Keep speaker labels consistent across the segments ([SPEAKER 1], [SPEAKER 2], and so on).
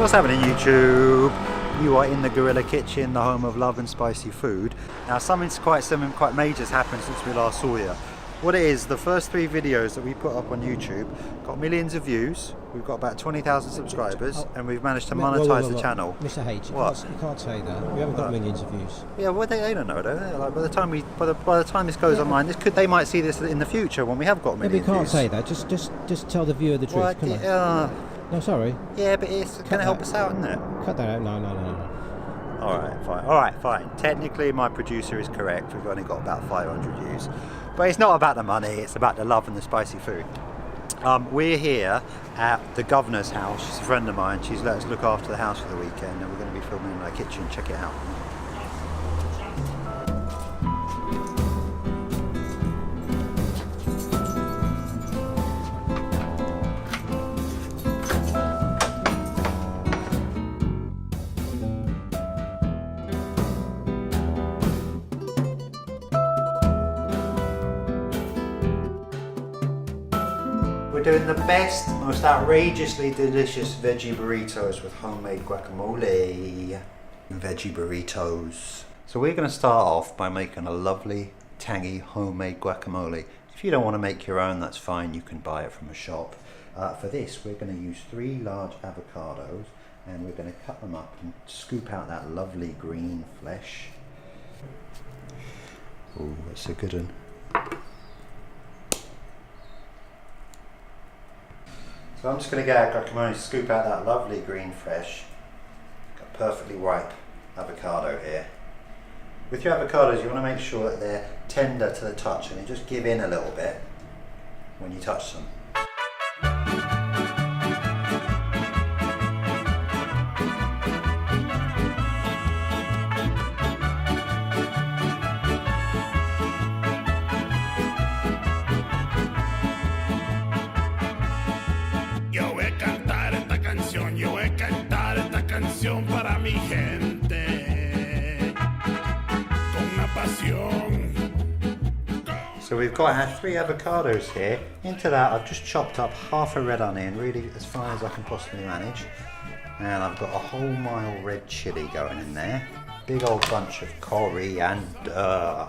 [SPEAKER 1] What's happening, YouTube? You are in the Gorilla Kitchen, the home of love and spicy food. Now something quite major has happened since we last saw you. What it is, the first 3 videos that we put up on YouTube got millions of views. We've got about 20,000 subscribers, and we've managed to monetize the channel.
[SPEAKER 2] Mr. H, you can't say that. We haven't got millions of views.
[SPEAKER 1] Yeah, well, they don't know, though. Like, by the time this goes online, they might see this in the future when we have got millions.
[SPEAKER 2] We can't say that. Just tell the viewer the truth.
[SPEAKER 1] Well,
[SPEAKER 2] come on. No, sorry.
[SPEAKER 1] Yeah, but it's going to help us out, isn't it?
[SPEAKER 2] Cut that out. No.
[SPEAKER 1] Alright, fine. Technically, my producer is correct. We've only got about 500 views. But it's not about the money, it's about the love and the spicy food. We're here at the governor's house. She's a friend of mine. She's let us look after the house for the weekend, and we're going to be filming in my kitchen. Check it out. We're doing the best, most outrageously delicious veggie burritos with homemade guacamole. Veggie burritos. So we're going to start off by making a lovely, tangy, homemade guacamole. If you don't want to make your own, that's fine. You can buy it from a shop. For this, we're going to use 3 large avocados, and we're going to cut them up and scoop out that lovely green flesh. Oh, that's a good one. So I'm just going to get our guacamole, scoop out that lovely green fresh, got perfectly ripe avocado here. With your avocados, you want to make sure that they're tender to the touch, and you just give in a little bit when you touch them.
[SPEAKER 3] Para mi gente, con una pasión.
[SPEAKER 1] So we've got our 3 avocados here. Into that I've just chopped up half a red onion, really as fine as I can possibly manage. And I've got a whole mile red chilli going in there. Big old bunch of coriander.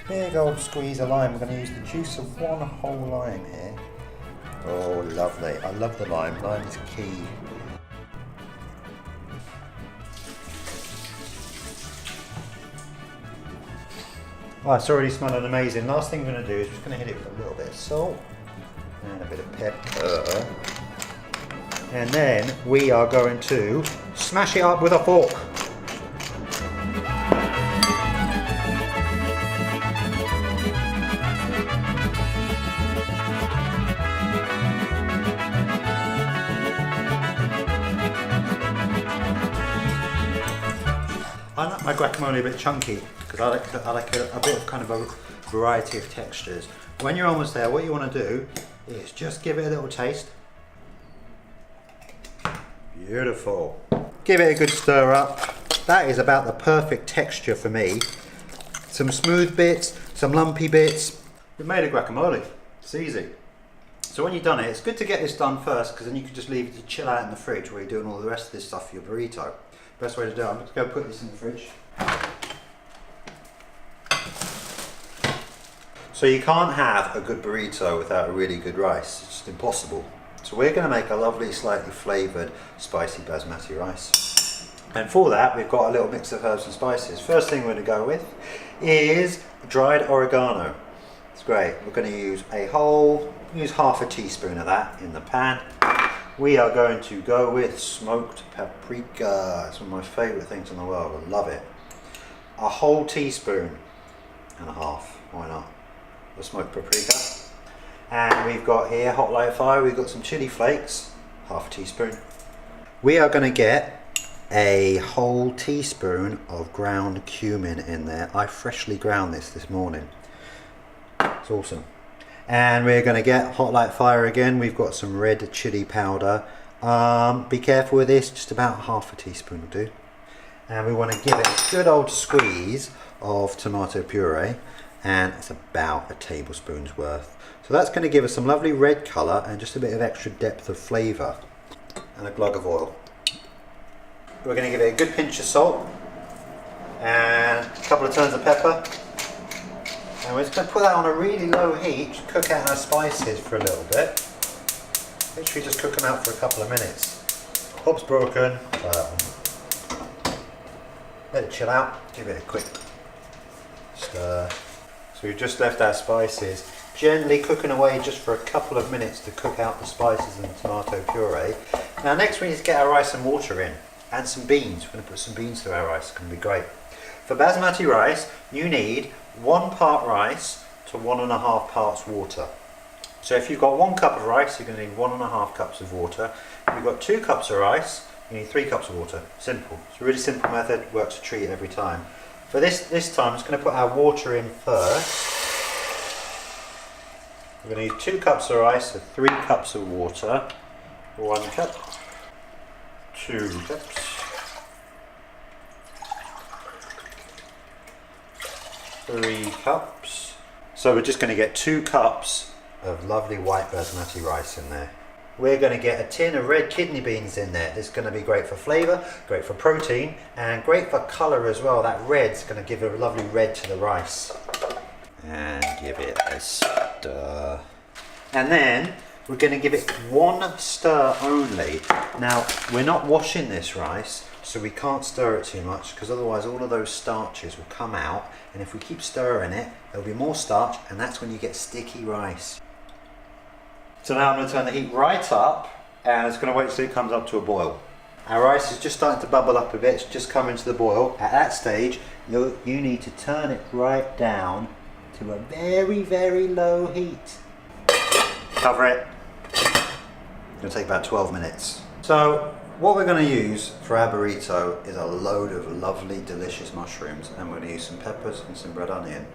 [SPEAKER 1] Big old squeeze of lime. We're going to use the juice of 1 whole lime here. Oh, lovely. I love the lime. Lime is key. Oh, it's already smelling amazing. Last thing we're going to do is just going to hit it with a little bit of salt and a bit of pepper. And then we are going to smash it up with a fork. I like my guacamole a bit chunky because I like a bit of kind of a variety of textures. When you're almost there, what you want to do is just give it a little taste. Beautiful. Give it a good stir up. That is about the perfect texture for me. Some smooth bits, some lumpy bits. We've made a guacamole. It's easy. So when you've done it, it's good to get this done first, because then you can just leave it to chill out in the fridge while you're doing all the rest of this stuff for your burrito. Best way to do it, I'm going to go put this in the fridge. So you can't have a good burrito without a really good rice. It's just impossible. So we're going to make a lovely, slightly flavoured, spicy basmati rice. And for that, we've got a little mix of herbs and spices. First thing we're going to go with is dried oregano. It's great. We're going to use half a teaspoon of that in the pan. We are going to go with smoked paprika. It's one of my favourite things in the world. I love it. A whole teaspoon and a half. Why not? The smoked paprika. And we've got here, hot light fire, we've got some chili flakes, half a teaspoon. We are going to get a whole teaspoon of ground cumin in there. I freshly ground this morning. It's awesome. And we're going to get hot light fire again. We've got some red chili powder. Be careful with this, just about half a teaspoon will do. And we want to give it a good old squeeze of tomato puree, and it's about a tablespoon's worth. So that's going to give us some lovely red colour and just a bit of extra depth of flavour. And a glug of oil. we're going to give it a good pinch of salt and a couple of turns of pepper. And we're just going to put that on a really low heat, cook out our spices for a little bit. Literally just cook them out for a couple of minutes. Hob's broken, try that one. Let it chill out, give it a quick stir. So we've just left our spices gently cooking away just for a couple of minutes to cook out the spices and the tomato puree. Now next we need to get our rice and water in, and some beans. We're going to put some beans through our rice, it's going to be great. For basmati rice, you need 1 part rice to 1.5 parts water. So if you've got 1 cup of rice, you're going to need 1.5 cups of water. If you've got 2 cups of rice, you need 3 cups of water. Simple. It's a really simple method, works a treat every time. For this time, I'm just going to put our water in first. We're going to need 2 cups of rice, so 3 cups of water. 1 cup, 2 cups, 3 cups. So we're just going to get 2 cups of lovely white basmati rice in there. We're going to get a tin of red kidney beans in there. It's going to be great for flavour, great for protein, and great for colour as well. That red's going to give a lovely red to the rice. And give it a stir. And then we're going to give it 1 stir only. Now, we're not washing this rice, so we can't stir it too much, because otherwise all of those starches will come out, and if we keep stirring it, there'll be more starch, and that's when you get sticky rice. So now I'm going to turn the heat right up, and it's going to wait till it comes up to a boil. Our rice is just starting to bubble up a bit, it's just coming to the boil. At that stage, you need to turn it right down to a very, very low heat. Cover it. It's going to take about 12 minutes. So what we're going to use for our burrito is a load of lovely, delicious mushrooms, and we're going to use some peppers and some red onion.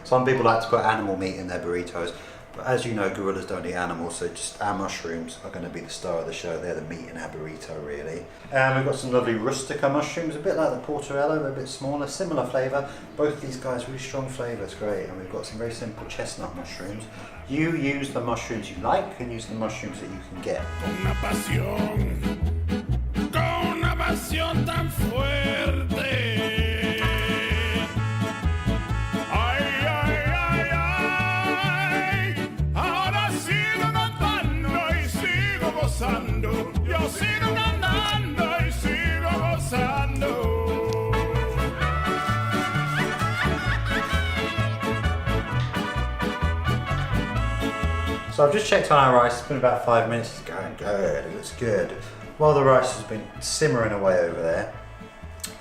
[SPEAKER 1] Some people like to put animal meat in their burritos, but as you know, gorillas don't eat animals, so just our mushrooms are going to be the star of the show. They're the meat in our burrito, really. And we've got some lovely rustica mushrooms, a bit like the portobello, but a bit smaller, similar flavour. Both these guys really strong flavour, it's great. And we've got some very simple chestnut mushrooms. You use the mushrooms you like and use the mushrooms that you can get.
[SPEAKER 3] Con una pasión tan fuerte. Yo sigo cantando y sigo gozando.
[SPEAKER 1] So I've just checked on our rice, it's been about 5 minutes, it's going good, it looks good. While the rice has been simmering away over there,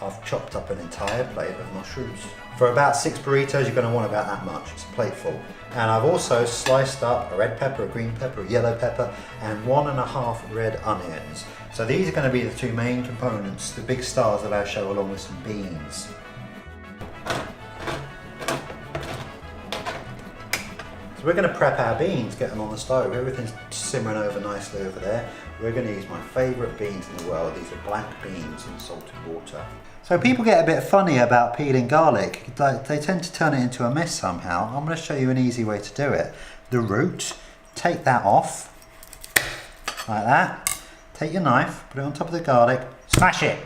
[SPEAKER 1] I've chopped up an entire plate of mushrooms. For about 6 burritos, you're going to want about that much, it's a plate full. And I've also sliced up a red pepper, a green pepper, a yellow pepper, and 1.5 red onions. So these are going to be the 2 main components, the big stars of our show, along with some beans. So we're going to prep our beans, get them on the stove. Everything's simmering over nicely over there. We're going to use my favourite beans in the world. These are black beans in salted water. So people get a bit funny about peeling garlic. They tend to turn it into a mess somehow. I'm going to show you an easy way to do it. The root, take that off, like that. Take your knife, put it on top of the garlic, smash it.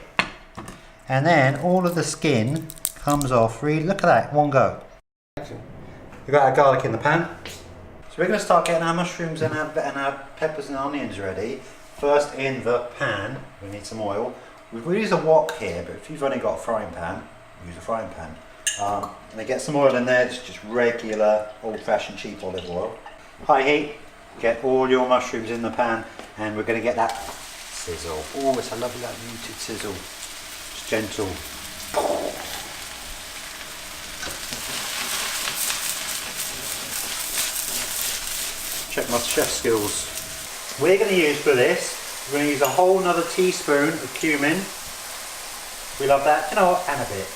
[SPEAKER 1] And then all of the skin comes off. Really, look at that, one go. We've got our garlic in the pan. So we're going to start getting our mushrooms and our peppers and onions ready. First in the pan, we need some oil. We use a wok here, but if you've only got a frying pan, use a frying pan. And get some oil in there, just regular old-fashioned cheap olive oil. High heat, get all your mushrooms in the pan, and we're going to get that sizzle. Oh, it's a lovely like muted sizzle. Just gentle. Check my chef skills. We're going to use for this, we're going to use a whole another teaspoon of cumin. We love that, you know what, and a bit.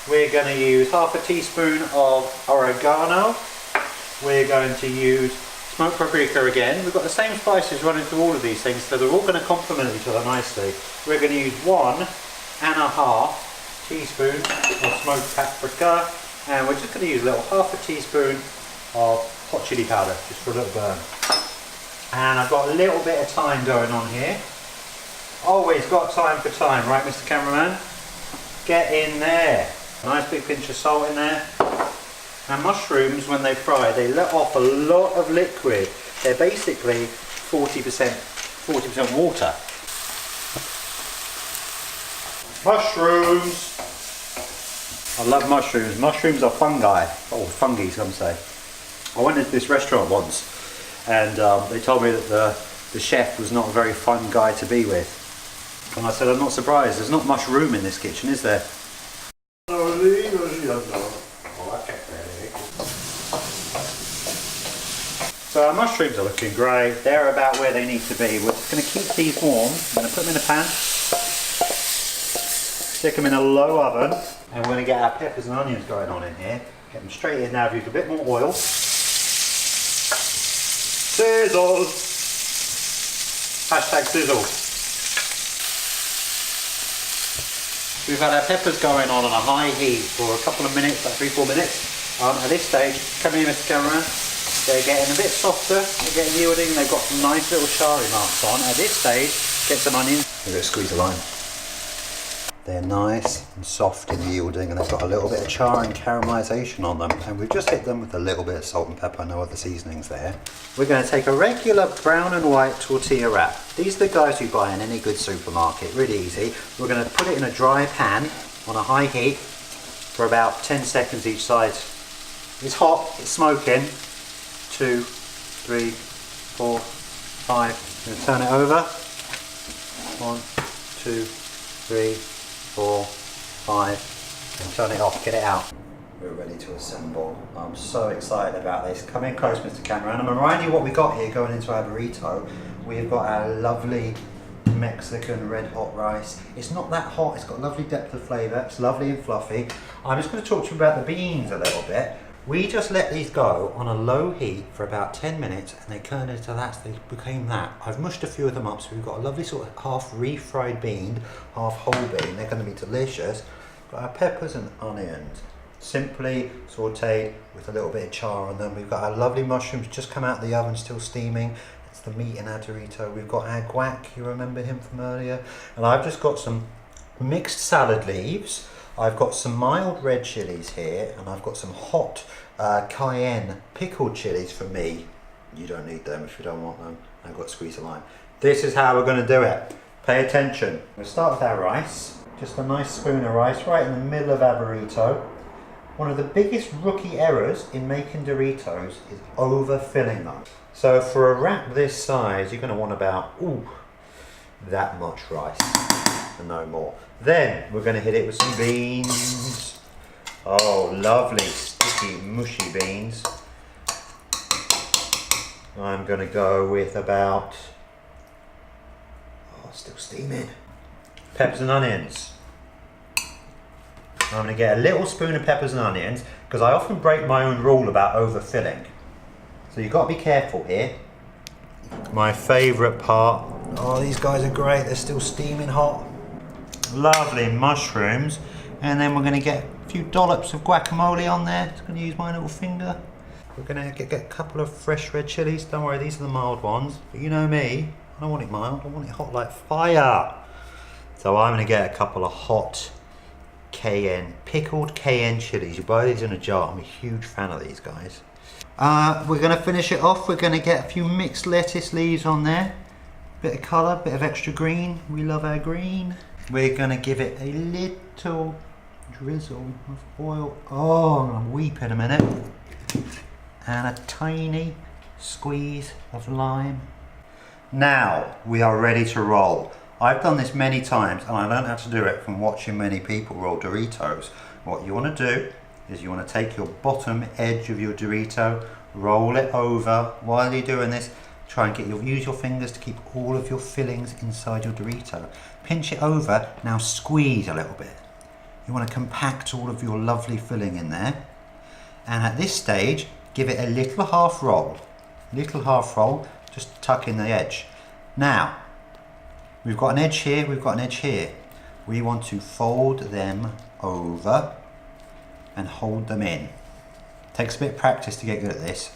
[SPEAKER 1] We're going to use half a teaspoon of oregano. We're going to use smoked paprika again. We've got the same spices running through all of these things, so they're all going to complement each other nicely. We're going to use 1.5 teaspoon of smoked paprika, and we're just going to use a little half a teaspoon of hot chili powder, just for a little burn. And I've got a little bit of thyme going on here. Always got time for time, right, Mr Cameraman? Get in there. Nice big pinch of salt in there. And mushrooms, when they fry, they let off a lot of liquid. They're basically 40% water. Mushrooms. I love mushrooms. Mushrooms are fungi, or fungi some say. I went into this restaurant once and they told me that the chef was not a very fun guy to be with. And I said, I'm not surprised, there's not much room in this kitchen, is there? So our mushrooms are looking great, they're about where they need to be. We're just going to keep these warm. I'm going to put them in a pan, stick them in a low oven, and we're going to get our peppers and onions going on in here. Get them straight in now, use a bit more oil. Sizzle! Hashtag sizzle. We've had our peppers going on a high heat for a couple of minutes, about 3-4 minutes. At this stage, come here Mr Cameraman, they're getting a bit softer, they're getting yielding, they've got some nice little charry marks on. At this stage, get some onions. We're going to squeeze a lime. They're nice and soft and yielding, and they've got a little bit of char and caramelisation on them, and we've just hit them with a little bit of salt and pepper, no other seasonings there. We're going to take a regular brown and white tortilla wrap. These are the guys you buy in any good supermarket, really easy. We're going to put it in a dry pan on a high heat for about 10 seconds each side. It's hot, it's smoking. 2, 3, 4, 5. I'm going to turn it over. 1, 2, 3, 4, 5, and turn it off, get it out. We're ready to assemble. I'm so excited about this. Come in close, Mr. Cameraman. I'm going to remind you what we got here going into our burrito. We've got our lovely Mexican red hot rice. It's not that hot, it's got lovely depth of flavour, it's lovely and fluffy. I'm just going to talk to you about the beans a little bit. We just let these go on a low heat for about 10 minutes and they turned into that, so they became that. I've mushed a few of them up, so we've got a lovely sort of half refried bean, half whole bean. They're going to be delicious. Got our peppers and onions, simply sautéed with a little bit of char on them. We've got our lovely mushrooms just come out of the oven, still steaming. It's the meat in our burrito. We've got our guac, you remember him from earlier. And I've just got some mixed salad leaves. I've got some mild red chilies here, and I've got some hot cayenne pickled chilies for me. You don't need them if you don't want them. I've got to squeeze a lime. This is how we're going to do it. Pay attention. We'll start with our rice. Just a nice spoon of rice right in the middle of our burrito. One of the biggest rookie errors in making Doritos is overfilling them. So for a wrap this size, you're going to want about that much rice and no more. Then we're going to hit it with some beans. Oh, lovely sticky mushy beans. I'm going to go with about, still steaming, peppers and onions. I'm going to get a little spoon of peppers and onions because I often break my own rule about overfilling. So you've got to be careful here. My favourite part. Oh, these guys are great. They're still steaming hot. Lovely mushrooms. And then we're going to get a few dollops of guacamole on there. Just going to use my little finger. We're going to get a couple of fresh red chilies. Don't worry, these are the mild ones. But you know me, I don't want it mild. I want it hot like fire. So I'm going to get a couple of hot pickled cayenne chilies. You buy these in a jar. I'm a huge fan of these guys. We're going to finish it off. We're going to get a few mixed lettuce leaves on there. Bit of colour, bit of extra green. We love our green. We're going to give it a little drizzle of oil. Oh, I'm going to weep in a minute. And a tiny squeeze of lime. Now we are ready to roll. I've done this many times and I learned how to do it from watching many people roll Doritos. What you want to do is you want to take your bottom edge of your Dorito, roll it over. While you're doing this, try and use your fingers to keep all of your fillings inside your Dorito. Pinch it over, now squeeze a little bit. You want to compact all of your lovely filling in there. And at this stage, give it a little half roll. Just to tuck in the edge. Now, we've got an edge here, we've got an edge here. We want to fold them over and hold them in. Takes a bit of practice to get good at this.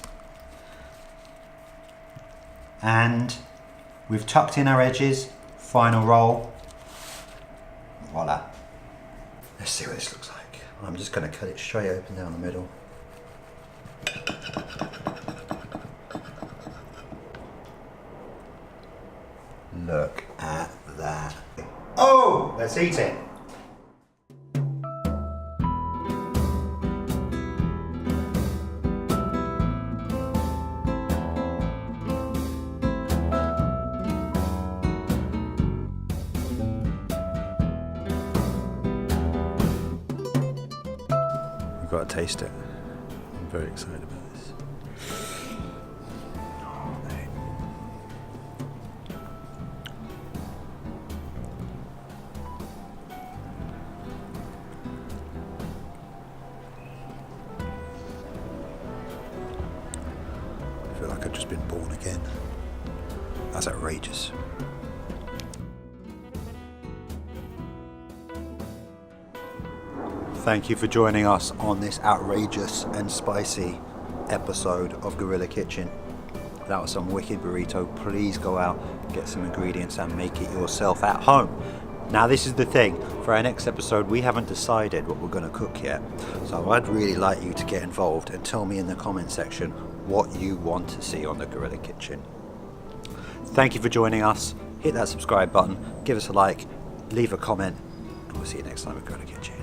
[SPEAKER 1] And we've tucked in our edges, final roll. Voila. Let's see what this looks like. I'm just going to cut it straight open down the middle. Look at that. Oh, let's eat it. We've got to taste it. I'm very excited about this. Oh, mate. I feel like I've just been born again. That's outrageous. Thank you for joining us on this outrageous and spicy episode of Guerrilla Kitchen. That was some wicked burrito. Please go out, get some ingredients and make it yourself at home. Now this is the thing, for our next episode we haven't decided what we're going to cook yet. So I'd really like you to get involved and tell me in the comment section what you want to see on the Guerrilla Kitchen. Thank you for joining us. Hit that subscribe button, give us a like, leave a comment, and we'll see you next time at Guerrilla Kitchen.